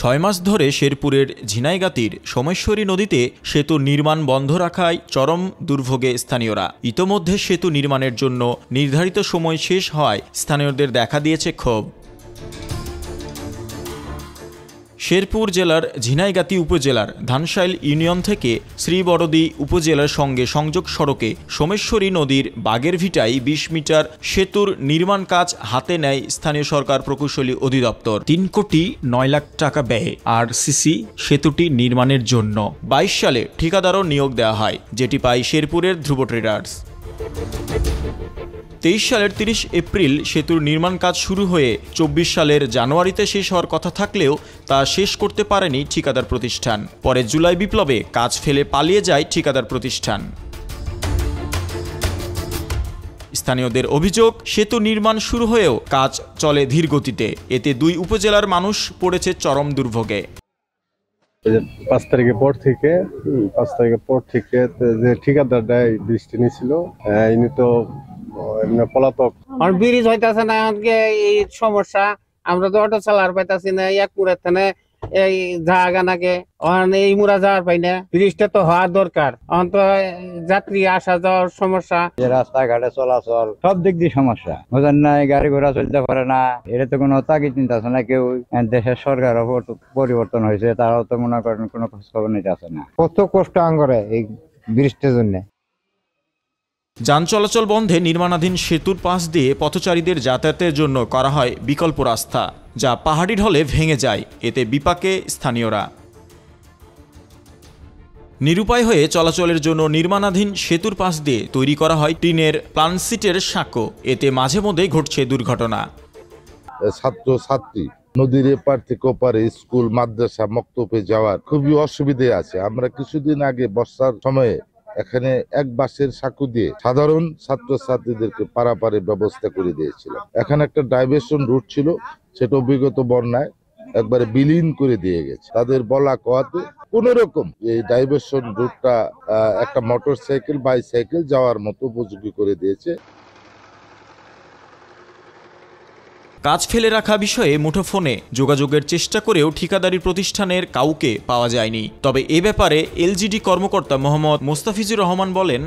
6 মাস ধরে শেরপুরের ঝিনাইগাতির সোমেশ্বরী নদীতে সেতু নির্মাণ বন্ধ রাখায় চরম দুর্ভোগে স্থানীয়রা। ইতোমধ্যে সেতু নির্মাণের জন্য নির্ধারিত সময় শেষ হওয়ায় স্থানীয়দের দেখা দিয়েছে ক্ষোভ। শেরপুর জেলার ঝিনাইগাতি উপজেলার ধানশাইল ইউনিয়ন থেকে শ্রীবরদী উপজেলার সঙ্গে সংযোগ সড়কে সোমেশ্বরী নদীর বাগেরভিটায় 20 মিটার সেতুর নির্মাণ কাজ হাতে নেয় স্থানীয় সরকার প্রকৌশলী অধিদপ্তর। 3 কোটি 9 লাখ টাকা ব্যয়ে আরসিসি সেতুটি নির্মাণের জন্য 22 সালে ঠিকাদারও নিয়োগ দেওয়া হয়, যেটি পায় শেরপুরের ধ্রুব ট্রেডার্স। 23 সালের 30 এপ্রিল সেতুর নির্মাণ কাজ শুরু হয়ে 24 সালের জানুয়ারিতে শেষ হওয়ার কথা থাকলেও তা শেষ করতে পারেনি ঠিকাদার প্রতিষ্ঠান। পরে জুলাই বিপ্লবে কাজ ফেলে পালিয়ে যায় ঠিকাদার প্রতিষ্ঠান। স্থানীয়দের অভিযোগ, সেতু নির্মাণ শুরু হয়েও কাজ চলে ধীর গতিতে। এতে 2 উপজেলার মানুষ পড়েছে চরম দুর্ভোগে। 5 তারিখের পর থেকে যে ঠিকাদারটা বৃষ্টি নিয়েছিল, ইনি তো পলাতক। ব্রিজ হইতেছে না, এই সমস্যা। আমরা তো অটো চালার পাইতাছি না, এক মুড়ার থানে এই জায়গা নাকে এই মুড়া যাওয়ার পাই না। ব্রিজটা তো হওয়ার দরকার, তো যাত্রী আসা যাওয়ার সমস্যা, রাস্তাঘাটে চলাচল সব দিক দিয়ে সমস্যা। বোঝেন না, গাড়ি ঘোড়া চলতে পারে না। এটা তো কোনো তাগিদ নিতেছে না কেউ। দেশের সরকার পরিবর্তন হয়েছে, তারাও তো মনে করেন কোনো খোঁজ খবর নিতে আসে না। কত কষ্ট আঙ্গরে এই ব্রিজটার জন্য। যান চলাচল বন্ধে নির্মাণাধীন সেতুর পাশ দিয়ে পথচারীদের যাতায়াতের জন্য করা হয় বিকল্প রাস্তা, যা পাহাড়ি ঢলে ভেঙে যায়। এতে বিপাকে স্থানীয়রা। নিরুপায় হয়ে চলাচলের জন্য নির্মাণাধীন সেতুর পাশ দিয়ে তৈরি করা হয় টিনের প্লানসিটের সাঁকো। এতে মাঝে মধ্যেই ঘটছে দুর্ঘটনা। ছাত্র ছাত্রী নদীর এপার থেকে ওপারে স্কুল মাদ্রাসা মক্তবে যাওয়ার খুবই অসুবিধে আছে। আমরা কিছুদিন আগে বর্ষার সময়ে এখানে এক বাঁশের সাঁকো দিয়ে সাধারণ ছাত্রছাত্রীদেরকে পারাপারের ব্যবস্থা করে দিয়েছিলাম। এখানে একটা ডাইভারশন রুট ছিল, সেটা বিগত বন্যায় একবারে বিলীন করে দিয়ে গেছে। তাদের বলা কোয়াতে কোন রকম এই ডাইভারশন রুটটা একটা মোটরসাইকেল বাইসাইকেল যাওয়ার মতো উপযোগী করে দিয়েছে। কাজ ফেলে রাখা বিষয়ে মুঠোফোনে যোগাযোগের চেষ্টা করেও ঠিকাদারি প্রতিষ্ঠানের কাউকে পাওয়া যায়নি। তবে এ ব্যাপারে এলজিডি কর্মকর্তা মোহাম্মদ মোস্তাফিজুর রহমান বলেন,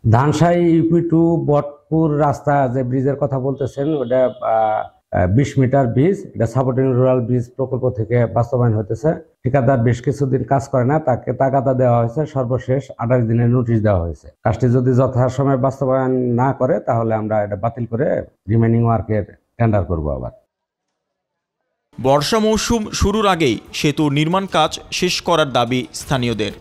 ধানশাই ইউপি টু বটপুর রাস্তা যে ব্রিজের কথা বলতেছেন, ওটা 20 মিটার ব্রিজ। এটা সাপোর্টিং রুরাল ব্রিজ প্রকল্প থেকে বাস্তবায়ন হতেছে। ঠিকাদার বেশ কিছুদিন কাজ করে না, তাকে তাগাদা দেওয়া হয়েছে। সর্বশেষ 28 দিনের নোটিশ দেওয়া হয়েছে। কাজটি যদি যথাসময়ে বাস্তবায়ন না করে, তাহলে আমরা এটা বাতিল করে রিমেনিং ওয়ার্কের টেন্ডার করব। আবার বর্ষা মৌসুম শুরুর আগেই সেতু নির্মাণ কাজ শেষ করার দাবি স্থানীয়দের।